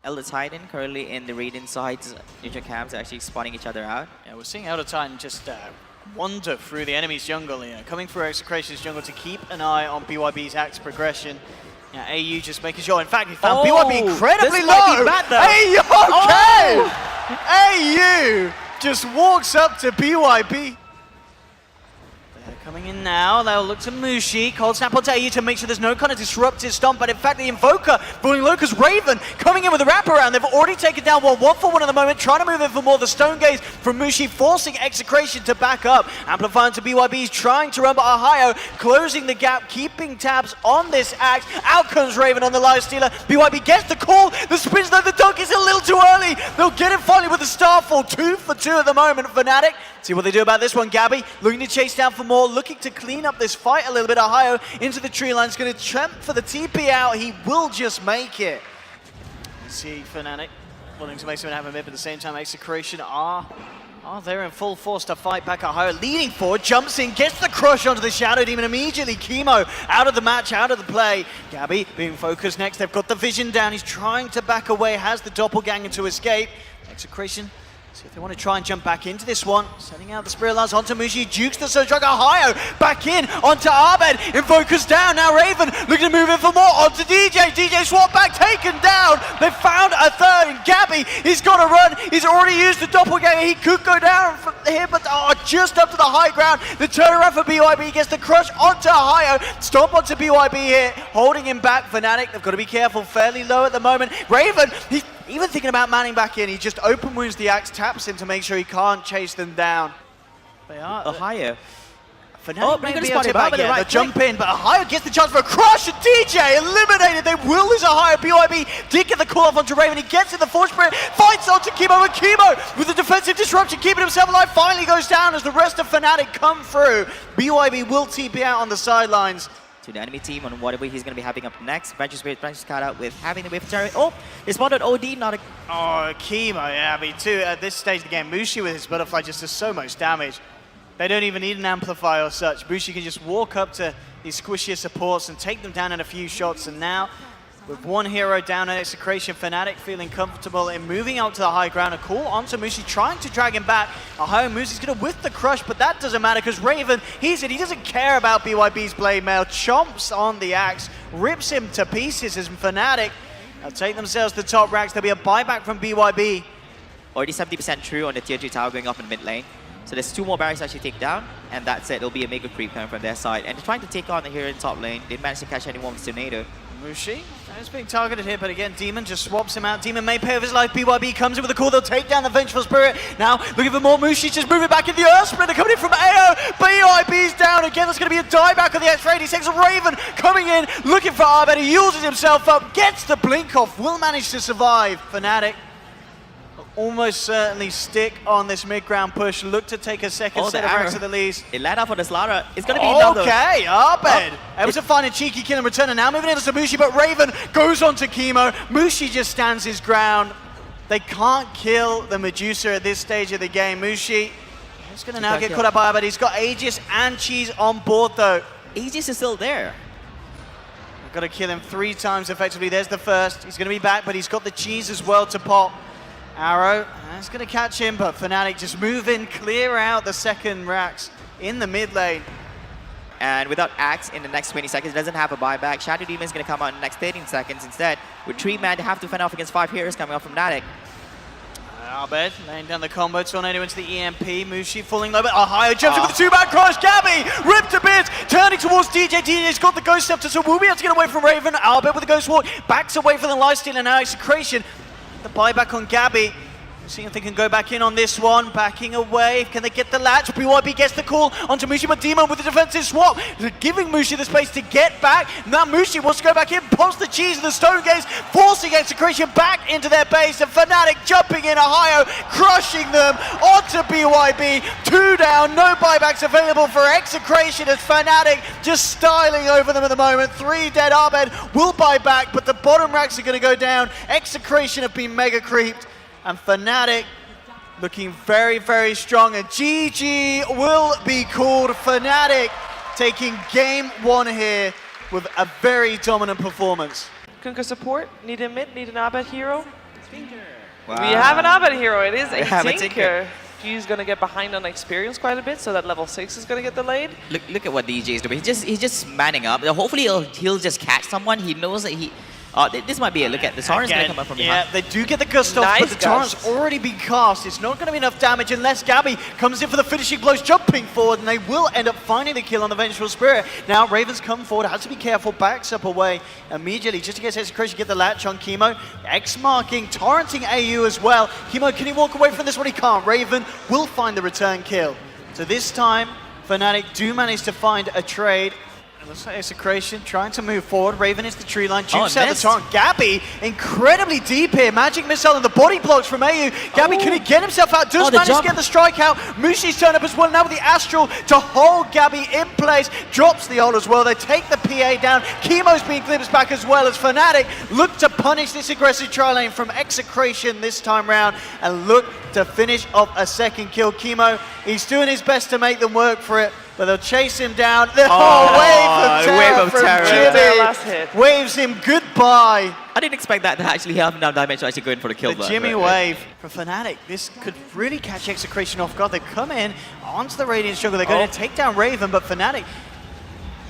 Elder Titan currently in the Radiant sides. Neutral camps are actually spawning each other out. Yeah, we're seeing Elder Titan just wander through the enemy's jungle, coming through Execration's jungle to keep an eye on BYB's axe progression. Yeah, AU just making sure. In fact, he found BYB incredibly low. AU, okay! AU just walks up to BYB. They're coming in now. They'll look to Mushi. Cold snap onto AU to make sure there's no kind of disruptive stomp. But in fact, the Invoker falling low because Raven coming in with a wraparound. They've already taken down one for one at the moment, trying to move in for more. The Stone Gaze from Mushi forcing Execration to back up. Amplifying to BYB's trying to run, but Ohio closing the gap, keeping tabs on this axe. Out comes Raven on the Lifestealer. BYB gets the call. The spins though, the dunk is a little too early. They'll get it finally with the Starfall. 2 for 2 at the moment. Fnatic. See what they do about this one. Gabby looking to chase down for more, looking to clean up this fight a little bit. Ohio into the tree line. Is going to attempt for the TP out. He will just make it. You see Fnatic wanting to make something happen mid, but at the same time, Execration are there in full force to fight back. Ohio leading forward, jumps in, gets the crush onto the Shadow Demon immediately. Chemo out of the match, out of the play. Gabby being focused next. They've got the vision down. He's trying to back away, has the doppelganger to escape. Execration. See if they want to try and jump back into this one. Sending out the Spirit Lance onto Mushi. Jukes the Surge Drug. Ohio back in onto Abed. Invokers down. Now Raven looking to move in for more. Onto DJ. DJ swap back. Taken down. They found a third. And Gabby, he's got to run. He's already used the doppelganger. He could go down from here, but just up to the high ground. The turnaround for BYB gets the crush onto Ohio. Stomp onto BYB here. Holding him back. Fnatic, they've got to be careful. Fairly low at the moment. Raven, he's even thinking about manning back in. He just open wounds the axe, taps him to make sure he can't chase them down. They are Ohio. Fnatic may be able to back, yeah, they'll jump in, but Ohio gets the chance for a crush, and DJ eliminated. They will lose Ohio. BYB did get the call off onto Raven. He gets in the Force Spirit, fights onto Chemo, and Chemo with the defensive disruption, keeping himself alive, finally goes down as the rest of Fnatic come through. BYB will TP out on the sidelines. To the enemy team on whatever he's going to be having up next. Venture Spirit trying to scout out with having the wave turret. Oh, they spotted OD, not a... Oh, Chemo, yeah, I mean, too, at this stage of the game, Mushi with his Butterfly just does so much damage. They don't even need an amplifier or such. Mushi can just walk up to these squishier supports and take them down in a few shots, and now, with one hero down at Execration, Fnatic feeling comfortable in moving out to the high ground. A call onto Mushi, trying to drag him back. Ohio Mushi's going to whiff the crush, but that doesn't matter because Raven, he doesn't care about BYB's blade mail. Chomps on the axe, rips him to pieces as Fnatic they'll take themselves to the top racks. There'll be a buyback from BYB. Already 70% true on the tier 2 tower going up in mid lane. So there's 2 more barracks to actually take down, and that's it. It'll be a mega creep coming from their side. And they're trying to take on the hero in top lane. Didn't manage to catch anyone with Tornado. Mushi is being targeted here, but again, DeMoN just swaps him out. DeMoN may pay with his life. BYB comes in with a call. They'll take down the Vengeful Spirit. Now, looking for more. Mushi just moving back in the Earth Splitter coming in from AO. BYB's down again. There's going to be a dieback on the X-Ray. He takes a Raven coming in, looking for Abed. He uses himself up, gets the blink off, will manage to survive. Fnatic almost certainly stick on this mid-ground push. Look to take a second set of racks to the least. It led up for the Slara. It's going to be another. Okay, Abed. Able to find a cheeky kill in return, and now moving into Mushi, but Raven goes on to Chemo. Mushi just stands his ground. They can't kill the Medusa at this stage of the game. Mushi is going to now get caught up by Abed. He's got Aegis and Cheese on board, though. Aegis is still there. They've got to kill him 3 times effectively. There's the first. He's going to be back, but he's got the Cheese as well to pop. Arrow, that's going to catch him, but Fnatic just move in, clear out the second racks in the mid lane. And without Axe in the next 20 seconds, doesn't have a buyback. Shadow Demon is going to come out in the next 13 seconds instead. With 3 men, they have to fend off against 5 heroes coming up from Fnatic. Abed laying down the combo, Tornado into the EMP. Mushi falling low, but Ohio jumps in with the 2-man crush. Gabby ripped to bits, turning towards DJ. DJ's got the Ghost Scepter, so we'll be able to get away from Raven. Abed with the Ghost Walk, backs away from the Lifestealer, and now Execration. The buyback on Gabby. Seeing if they can go back in on this one. Backing away. Can they get the latch? BYB gets the call onto Mushi, but DeMoN with the defensive swap. Giving Mushi the space to get back. Now Mushi wants to go back in. Pops the Cheese and the Stone Gaze. Forcing Execration back into their base. And Fnatic jumping in. Ohio crushing them onto BYB. 2 down. No buybacks available for Execration as Fnatic just styling over them at the moment. 3 dead. Abed will buy back, but the bottom racks are going to go down. Execration have been mega creeped. And Fnatic looking very, very strong. And GG will be called. Fnatic taking game 1 here with a very dominant performance. Kunkka support, need a mid, need an Abed hero. Wow. We have an Abbott hero. It is We a have a Tinker. He's going to get behind on experience quite a bit, so that level 6 is going to get delayed. Look at what DJ is doing. He's just manning up. Hopefully he'll just catch someone. He knows that he. This might be it. Look at the Torrent's going to come up from behind. Yeah, they do get the gust off, but the Torrent's already been cast. It's not going to be enough damage unless Gabby comes in for the finishing blows, jumping forward, and they will end up finding the kill on the Vengeful Spirit. Now, Raven's come forward, has to be careful, backs up away immediately just in case Execration get the latch on Chemo. X marking, torrenting AU as well. Chemo, can he walk away from this one? He can't. Raven will find the return kill. So this time, Fnatic do manage to find a trade. It looks like Execration trying to move forward. Raven is the tree line. Jukes out the Torrent. Gabby incredibly deep here. Magic Missile and the body blocks from AU. Gabby, can he get himself out? Does manage to get the strike out. Mushi's turned up as well. Now with the Astral to hold Gabby in place. Drops the ult as well. They take the PA down. Chemo's being glimpsed back as well as Fnatic look to punish this aggressive tri lane from Execration this time round and look to finish off a second kill. Chemo, he's doing his best to make them work for it. But they'll chase him down. The wave of terror from Jimmy waves him goodbye. I didn't expect that to actually have enough damage to actually go in for the kill. The Jimmy wave for Fnatic. This could really catch Execration off guard. They come in onto the Radiant jungle. They're going to take down Raven, but Fnatic,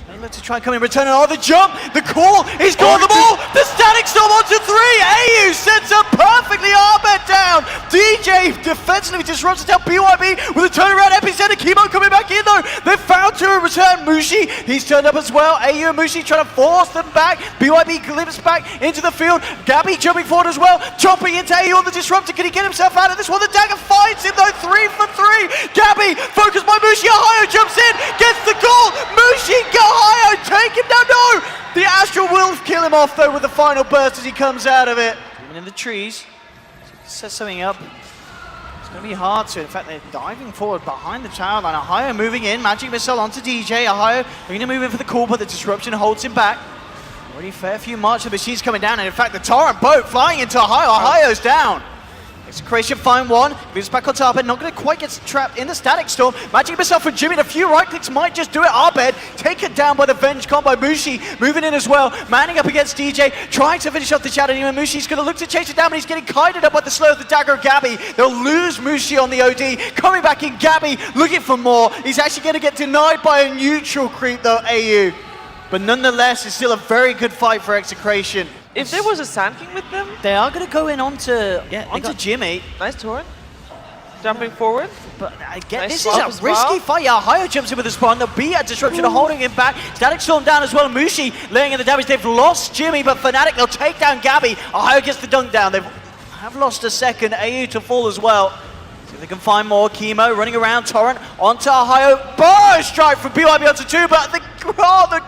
they look to try and come in return. Oh, the jump, the call, he's got the ball. The Static Storm onto 3. AU sets up perfectly. Arbet down. DJ defensively disrupts down. BYB with a turnaround epicenter. Chemo coming back in though. They've found to a return. Mushi, he's turned up as well. AU and Mushi trying to force them back. BYB glimpses back into the field. Gabby jumping forward as well. Chopping into AU on the disruptor. Can he get himself out of this one? The dagger finds him though. 3 for 3. Gabby focused by Mushi. Ohio jumps in, gets the goal. Mushi Ohio take him down. No! The Astral will kill him off though with the final burst as he comes out of it. Even in the trees. Set something up. It's going to be hard to. In fact, they're diving forward behind the tower line. Ohio moving in. Magic Missile onto DJ. Ohio going to move in for the call, but the disruption holds him back. Already fair few march of machines coming down, and in fact, the Torrent boat flying into Ohio. Ohio's down. Execration find one, moves back on top, and not going to quite get trapped in the Static Storm. Magic Missile from Jimmy, and a few right clicks might just do it. Arbed taken down by the Venge combo. Mushi moving in as well, manning up against DJ, trying to finish off the Shadow Demon. Mushi's going to look to chase it down, but he's getting kited up by the slow of the dagger of Gabby. They'll lose Mushi on the OD. Coming back in, Gabby looking for more. He's actually going to get denied by a neutral creep though, AU. But nonetheless, it's still a very good fight for Execration. If there was a Sand King with them, they are going to go in onto Jimmy. Nice Torrent. Jumping forward. But again, this is a risky fight. Yeah, Ohio jumps in with the spawn. There'll be a disruption holding him back. Static Storm down as well. Mushi laying in the damage. They've lost Jimmy, but Fnatic, they'll take down Gabby. Ohio gets the dunk down. They have lost a second. AU to fall as well. See if they can find more. Chemo running around. Torrent onto Ohio. Burrow strike from BYB onto 2, but the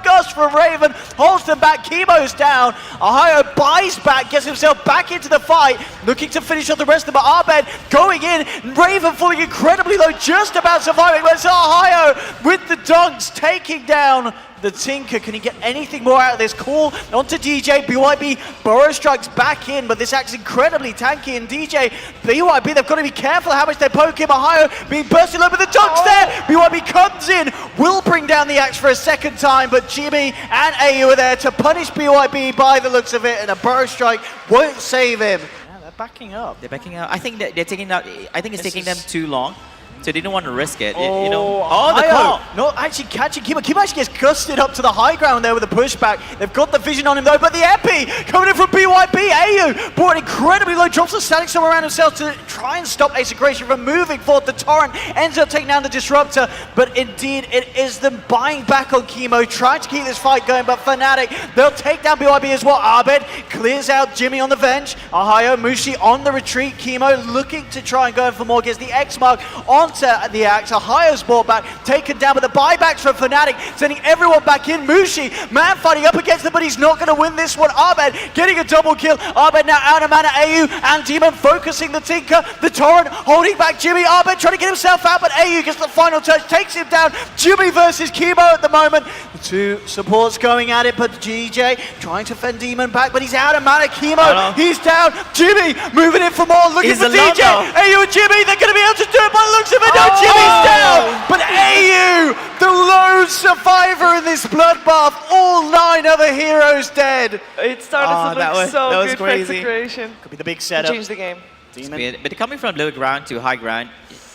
gust from Raven holds them back. Chemo's down. Ohio buys back, gets himself back into the fight, looking to finish off the rest of them. But Arbed going in. Raven falling incredibly low, just about surviving. But it's Ohio with the dunks, taking down the Tinker. Can he get anything more out of this? Call onto DJ. BYB Burrow strikes back in, but this act's incredibly tanky. And DJ, BYB, they've got to be careful how much they poke him. Ohio being bursted over the dunks there. BYB comes in, will bring down the axe for a second time, but Jimmy and AU are there to punish BYB by the looks of it, and a Burrow strike won't save him. Yeah, they're backing up. They're backing up. I think that they're taking out. I think it's taking them too long. So they didn't want to risk it, oh, you know. Oh, the call! No, actually catching Chemo. Chemo actually gets gusted up to the high ground there with a pushback. They've got the vision on him though, but the Epi coming in from BYB. AU brought incredibly low, drops the Static Storm around himself to try and stop Execration from moving forward. The Torrent ends up taking down the Disruptor, but indeed it is them buying back on Chemo, trying to keep this fight going, but Fnatic, they'll take down BYB as well. Arbed clears out Jimmy on the Venge. Ohio, Mushi on the retreat. Chemo looking to try and go for more, gets the X mark onto the axe. Ohio's brought back, taken down, but the buybacks from Fnatic, sending everyone back in. Mushi, man fighting up against them, but he's not going to win this one. Arbed getting a double kill. Arbed now out of mana. AU and DeMoN focusing the Tinker. The Torrent holding back Jimmy. Arbed trying to get himself out, but AU gets the final touch, takes him down. Jimmy versus Chemo at the moment. The two supports going at it, but GJ trying to fend DeMoN back, but he's out of mana. Chemo, he's down. Jimmy moving in for more, looking for DJ. AU and Jimmy, they're going to be able to do it by the looks of it. No, Jimmy's down, but AU The lone survivor in this bloodbath. All 9 other heroes dead. It started to look so that was good for crazy. Execration. Could be the big To setup. change the game. DeMoN. But coming from low ground to high ground,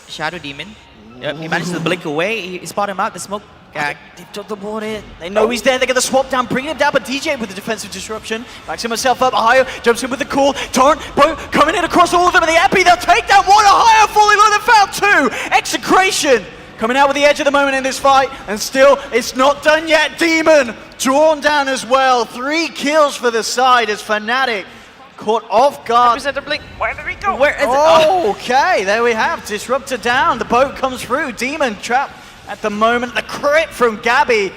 Shadow Demon, yep, he managed to blink away. He spotted him out, the smoke gag. They've took the board in. They know he's there. They're going to swap down, bring him down. But DJ with the defensive disruption backs himself up. Ohio jumps in with the call. Torrent, Bo coming in across all of them. And the Epi, they'll take down one. Ohio falling low. They found 2. Execration coming out with the edge at the moment in this fight. And still, it's not done yet. DeMoN drawn down as well. 3 kills for the side as Fnatic caught off guard. Representative Blink, where did he go? Where is it? Oh, okay, there we have. Disruptor down. The boat comes through. DeMoN trapped at the moment. The crit from Gabby.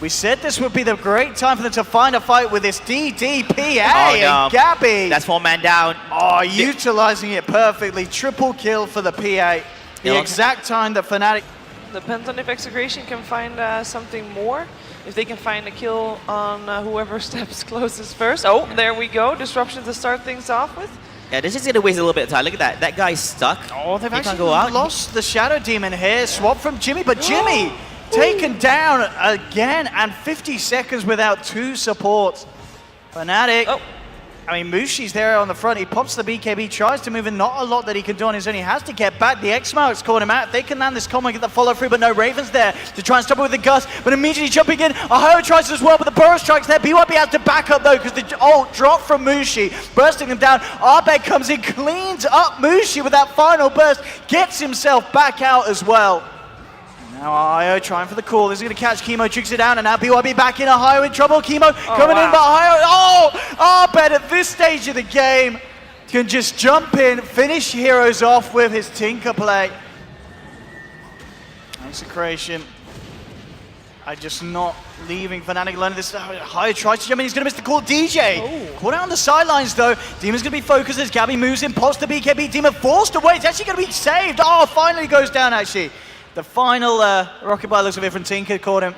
We said this would be the great time for them to find a fight with this DDPA and Gabby. That's 4 man down. Oh, utilizing it perfectly. Triple kill for the PA. The exact time that Fnatic... Depends on if Execration can find something more. If they can find a kill on whoever steps closest first. Oh, there we go. Disruption to start things off with. Yeah, this is going to waste a little bit of time. Look at that. That guy's stuck. Oh, they've he actually can't go out. lost the Shadow Demon here. Swap from Jimmy, but Jimmy taken down again, and 50 seconds without 2 supports. Fnatic. Oh. I mean, Mushi's there on the front. He pops the BKB, tries to move in. Not a lot that he can do on his own. He has to get back. The X-Mark's caught him out. If they can land this combo and get the follow through, but no, Raven's there to try and stop it with the Gust. But immediately jumping in, Ohio tries as well, but the Burrow Strike's there. BYB has to back up though, because the ult dropped from Mushi, bursting him down. Arbed comes in, cleans up Mushi with that final burst, gets himself back out as well. Now Ohio trying for the call. This is going to catch Chemo, tricks it out, and now BYB back in. Ohio in trouble. Chemo coming in, but Ohio. Oh, Arbed at this stage of the game can just jump in, finish heroes off with his Tinker play. Execration. I just not leaving Fnatic alone. This Ohio tries to jump in. He's going to miss the call. DJ caught out on the sidelines though. DeMoN's going to be focused as Gabby moves in, pops the BKB. DeMoN forced away. It's actually going to be saved. Oh, finally goes down actually. The final rocket bar looks a bit from Tinker, caught him.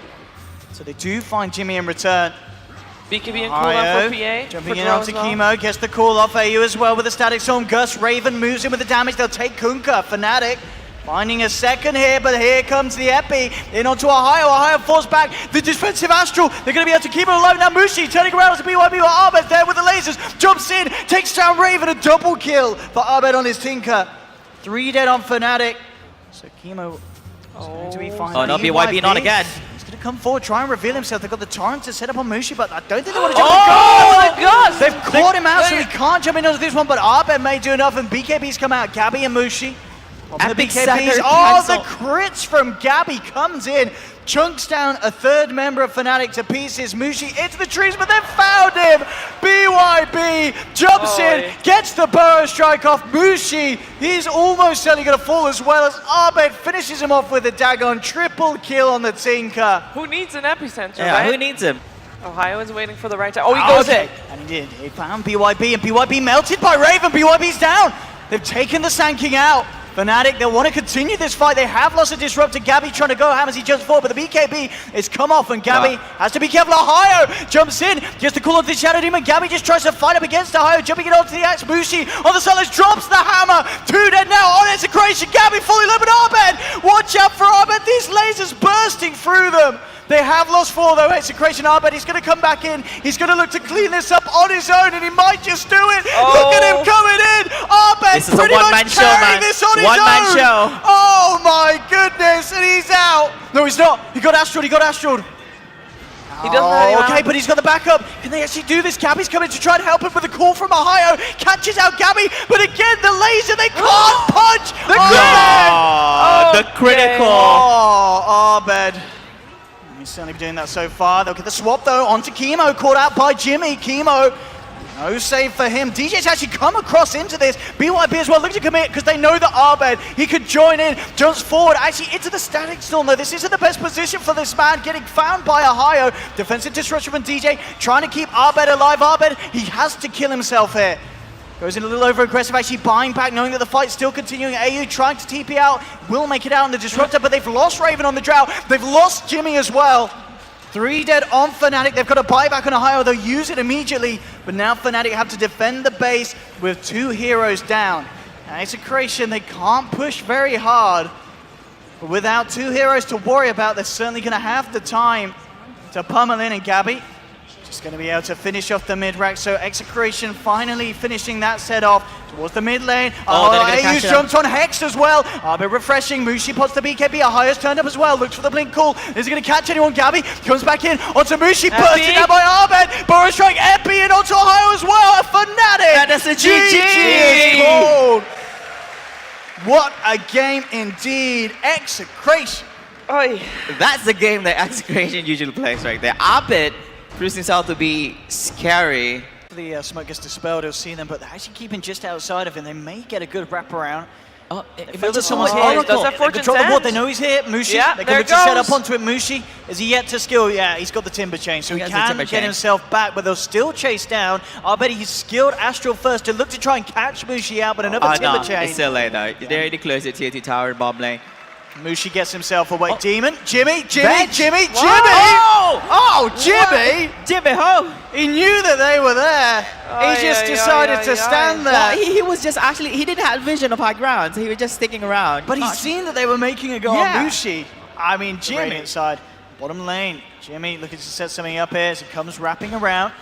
So they do find Jimmy in return. BKB and cooldown for PA. Jumping in onto Chemo, gets the call off AU as well with the static storm. Gus Raven moves in with the damage. They'll take Kunkka. Fnatic finding a second here, but here comes the Epi in onto Ohio. Ohio falls back. The defensive Astral. They're going to be able to keep him alive. Now Mushi turning around to BYB with Arbed there with the lasers. Jumps in, takes down Raven. A double kill for Arbed on his Tinker. 3 dead on Fnatic. So Chemo. Oh, no, BYB not again. He's going to come forward, try and reveal himself. They've got the Torrent to set up on Mushi, but I don't think they want to jump the Gust! They've caught him out, so he can't jump in onto this one, but Arbed may do enough, and BKB's come out. Gabby and Mushi. And the BKBs. Oh, the crits from Gabby comes in. Chunks down a 3rd member of Fnatic to pieces. Mushi into the trees, but they've found him. BYB jumps in, gets the Burrow Strike off Mushi. He's almost certainly going to fall as well as Arbed finishes him off with a Dagon. Triple kill on the Tinker. Who needs an epicenter, Yeah, right? who needs him? Ohio is waiting for the right time. Oh, he goes in. And he did. He found BYB, and BYB melted by Raven. BYB's down. They've taken the Sand King out. Fnatic, they want to continue this fight. They have lost a disruptor. Gabby trying to go ham as he jumps forward, but the BKB is come off, and Gabby has to be careful. Ohio jumps in, gets the call onto the Shadow Demon. Gabby just tries to fight up against Ohio, jumping it onto the axe. Mushi on the sidelines drops the hammer. 2 dead now on Execration. Gabby fully lit, but Arbed, watch out for Arbed. These lasers bursting through them. They have lost 4 though. Execration Arbed, he's going to come back in. He's going to look to clean this up on his own, and he might just do it. Look at him coming in. Arbed pretty much carrying this on his own. One-man show. Oh my goodness, and he's out. No, he's not. He got Astral. He doesn't have okay, but he's got the backup. Can they actually do this? Gabby's coming to try and help him with the call from Ohio. Catches out Gabby, but again, the laser, they can't punch. The critical. Oh, Arbed. He's certainly been doing that so far. They'll get the swap though onto Chemo, caught out by Jimmy. Chemo, no save for him. DJ's actually come across into this. BYB as well, look to commit because they know that Arbed, he could join in, jumps forward, actually into the static storm though. This isn't the best position for this man, getting found by Ohio. Defensive disruption from DJ, trying to keep Arbed alive. Arbed, he has to kill himself here. Goes in a little over aggressive, actually buying back, knowing that the fight's still continuing. AU trying to TP out, will make it out in the disruptor, but they've lost Raven on the drought. They've lost Jimmy as well. 3 dead on Fnatic. They've got a buyback on Ohio. They'll use it immediately, but now Fnatic have to defend the base with 2 heroes down. Now, Execration, they can't push very hard. But without two heroes to worry about, they're certainly going to have the time to pummel in, and Gabby just going to be able to finish off the mid-rack. So Execration finally finishing that set off towards the mid lane. AU's jumped on Hex as well. Arbit refreshing. Mushi pots the BKB. Ahayo's turned up as well. Looks for the blink call. Is he going to catch anyone? Gabby comes back in onto Mushi. Bursted out by Arbit. Burrow strike. Epi and onto Ahayo as well. A Fnatic. And that's a GG. Cold. What a game indeed. Execration. Oi. That's the game that Execration usually plays right there. Arbit proves himself to be scary. The smoke gets dispelled, he'll see them, but they're actually keeping just outside of him. They may get a good wraparound. Oh, They feel that someone's here. Does that Fortune's Control the End? board, they know he's here. Mushi, Yeah, they there can look to set goes. up onto it. Mushi, is he yet to skill? Yeah, he's got the Timber Chain, so he has the can Timber get Chain. himself back, but they'll still chase down. I bet he's skilled Astral first to look to try and catch Mushi out, but another Timber no, Chain. it's still late though. They already closed the tier 2 tower in bottom lane. Mushi gets himself away. Demon, Jimmy. Whoa! Jimmy! Jimmy home! He knew that they were there. He just decided to stand there. Well, he was just actually, he didn't have vision of high ground, so he was just sticking around. But he's seen that they were making a go Yeah. on Mushi. I mean, Jimmy inside. Bottom lane. Jimmy looking to set something up here as he comes wrapping around.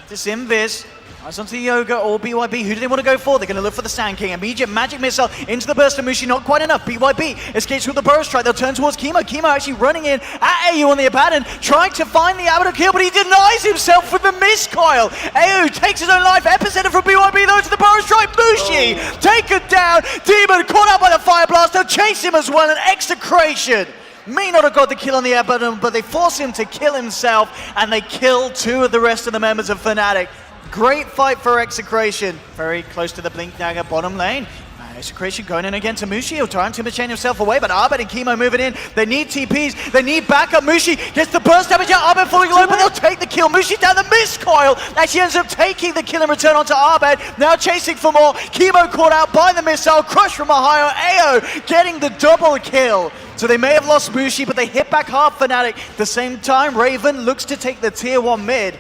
This Invis. Eyes onto the Yoga or BYB. Who do they want to go for? They're going to look for the Sand King. Immediate magic missile into the burst of Mushi. Not quite enough. BYB escapes with the burst strike. They'll turn towards Kimo. Kimo actually running in at AU on the Abaddon, trying to find the Abaddon kill, but he denies himself with the miscoil. AU takes his own life. Epicenter from BYB though to the burst strike. Mushi taken down. Demon caught out by the Fire Blast. They'll chase him as well. An Execration may not have got the kill on the Abaddon, but they force him to kill himself, and they kill two of the rest of the members of Fnatic. Great fight for Execration. Very close to the Blink Dagger bottom lane. Execration going in again to Mushi. He'll try and Timber Chain himself away, but Arbit and Kimo moving in. They need TPs. They need backup. Mushi gets the burst damage out. Arbit falling low, but they'll take the kill. Mushi down the miscoil. Actually ends up taking the kill in return onto Arbit. Now chasing for more. Kimo caught out by the missile. Crush from Ohio. AO getting the double kill. So they may have lost Mushi, but they hit back hard Fnatic. At the same time, Raven looks to take the tier 1 mid.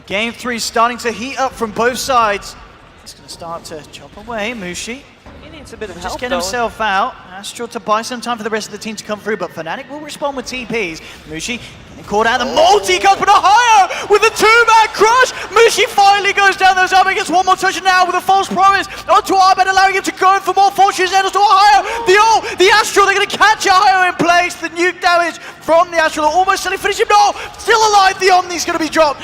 Game 3 starting to heat up from both sides. He's going to start to chop away. Mushi He needs a bit of help, just get though. himself out. Astral to buy some time for the rest of the team to come through, but Fnatic will respond with TPs. Mushi getting caught out. The multi comes, but Ohio with a 2-man crush. Mushi finally goes down. Those Arbit gets one more touch now with a false promise onto Arbit, allowing him to go in for more fortunes. And to Ohio. The Astral, they're going to catch Ohio in place. The nuke damage from the Astral almost certainly finish him. No, still alive. The Omni's going to be dropped.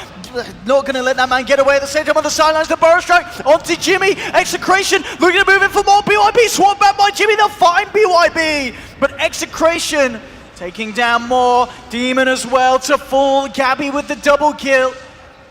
Not going to let that man get away. At the same time on the sidelines, the Burrow strike onto Jimmy. Execration looking to move in for more. BYB swamped back by Jimmy. They'll find BYB. But Execration taking down more. Demon as well to fall. Gabby with the double kill.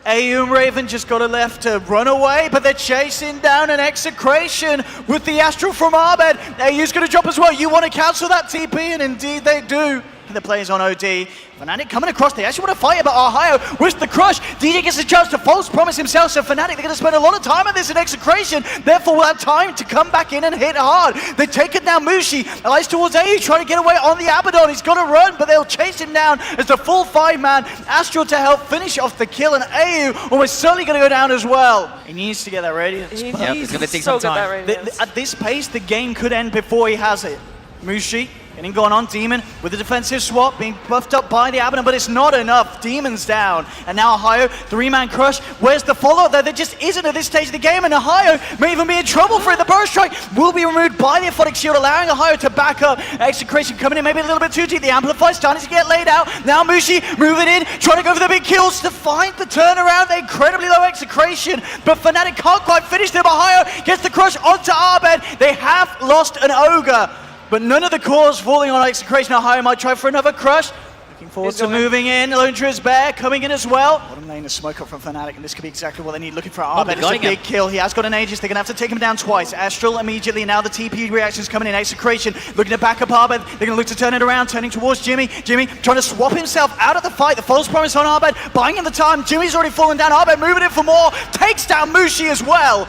AU and Raven just got it left to run away, but they're chasing down an Execration with the Astral from Arbed. AU's going to drop as well. You want to cancel that TP, and indeed they do. The players on OD. Fnatic coming across. They actually want to fight it, but Ohio with the crush. DJ gets a chance to false promise himself, so Fnatic, they're going to spend a lot of time on this in Execration. Therefore, will have time to come back in and hit hard. They take it down. Mushi lies towards AU, trying to get away on the Abaddon. He's got to run, but they'll chase him down as the full 5-man. Astral to help finish off the kill, and AU almost certainly going to go down as well. He needs to get that Radiance. He Yep, needs it's gonna take so some good, that time. Radiance. At this pace, the game could end before he has it. Mushi getting gone on. Demon with the defensive swap, being buffed up by the Abaddon, but it's not enough. Demon's down. And now Ohio, 3-man crush. Where's the follow-up there? There just isn't at this stage of the game, and Ohio may even be in trouble for it. The burst strike will be removed by the Aphotic Shield, allowing Ohio to back up. Execration coming in maybe a little bit too deep. The Amplify starting to get laid out. Now Mushi moving in, trying to go for the big kills to find the turnaround. The incredibly low Execration, but Fnatic can't quite finish them. Ohio gets the crush onto Arbed. They have lost an Ogre, but none of the cores falling on Execration. Ohio might try for another crush. Looking forward to moving in. Lone Triz Bear coming in as well. Bottom lane is smoke up from Fnatic, and this could be exactly what they need. Looking for Arbed. It's a big kill. He has got an Aegis. They're going to have to take him down twice. Astral immediately. Now the TP reactions coming in. Execration looking to back up Arbed. They're going to look to turn it around, turning towards Jimmy. Jimmy trying to swap himself out of the fight. The false promise on Arbed, buying in the time. Jimmy's already fallen down. Arbed moving in for more. Takes down Mushi as well.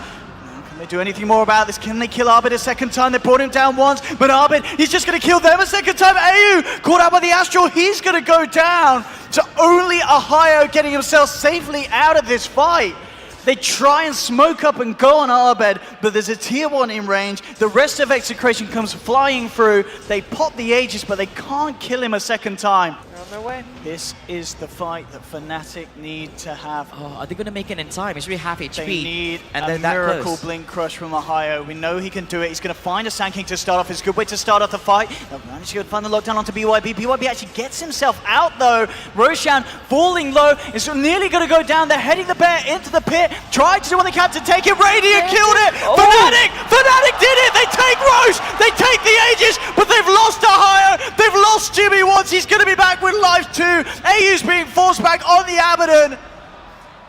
Can they do anything more about this? Can they kill Arbit a second time? They brought him down once, but Arbit, he's just going to kill them a second time. AU caught out by the Astral. He's going to go down. So only Ohio getting himself safely out of this fight. They try and smoke up and go on Arbed, but there's a tier 1 in range. The rest of Execration comes flying through. They pop the Aegis, but they can't kill him a second time. They're on their way. This is the fight that Fnatic need to have. Oh, are they going to make it in time? It's really half HP. They need and a they're that miracle close. blink crush from Ohio. We know he can do it. He's going to find a Sand King to start off. It's a good way to start off the fight. They'll manage to find the lockdown onto BYB. BYB actually gets himself out though. Roshan falling low. It's nearly going to go down. They're heading the bear into the pit. Tried to do what they can to take it. Radiant killed it. Oh. Fnatic did it. They take Roche. They take the Aegis, but they've lost Ohio. They've lost Jimmy once. He's going to be back with life too. AU's being forced back on the Abaddon.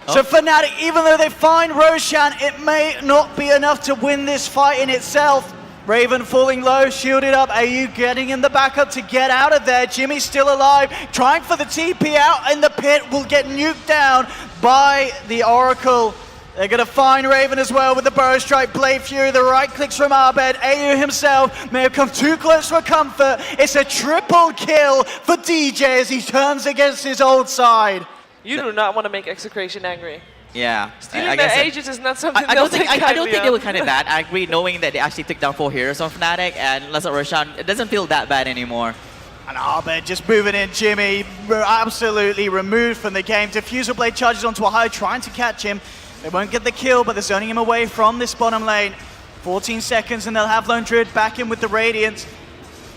So Fnatic, even though they find Roshan, it may not be enough to win this fight in itself. Raven falling low, shielded up, AU getting in the backup to get out of there. Jimmy's still alive, trying for the TP out in the pit, will get nuked down by the Oracle. They're going to find Raven as well with the Burrow Strike, Blade Fury, the right clicks from Arbed. AU himself may have come too close for comfort. It's a triple kill for DJ as he turns against his old side. You do not want to make Execration angry. Yeah. Stealing their Aegis is not something I don't think kindly they on. were kind of that angry, knowing that they actually took down 4 heroes on Fnatic, and let's not Roshan, it doesn't feel that bad anymore. And Arbed just moving in. Jimmy absolutely removed from the game. Diffusal Blade charges onto Ohio, trying to catch him. They won't get the kill, but they're zoning him away from this bottom lane. 14 seconds and they'll have Lone Druid back in with the Radiant.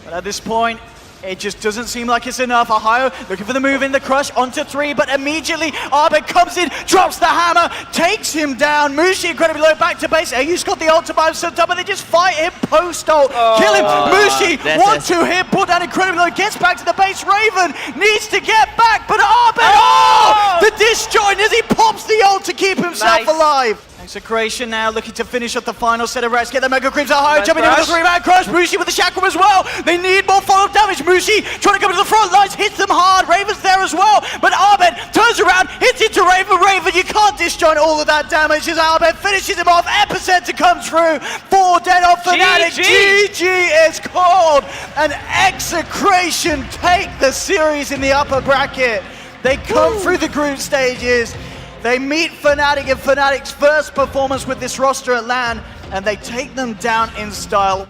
But at this point, it just doesn't seem like it's enough. Ohio looking for the move in, the crush onto 3, but immediately Arbed comes in, drops the hammer, takes him down. Mushi incredibly low back to base. AU's got the ult to buy himself up, but they just fight him post-ult. Kill him. Mushi, 1-2 hit, pulled down incredibly low, gets back to the base. Raven needs to get back, but Arbed, the disjoint as he pops the ult to keep himself alive. Execration now looking to finish up the final set of racks. Get the Mega Creeps out high, jumping in with the 3-man crush. Mushi with the Chakram as well. They need more follow-up damage. Mushi trying to come to the front lines, hits them hard. Raven's there as well. But Arbed turns around, hits into Raven. Raven, you can't disjoint all of that damage as Arbed finishes him off. Epicenter comes through. 4 dead on Fnatic. GG is called. And Execration take the series in the upper bracket. They come through the group stages. They meet Fnatic in Fnatic's first performance with this roster at LAN, and they take them down in style.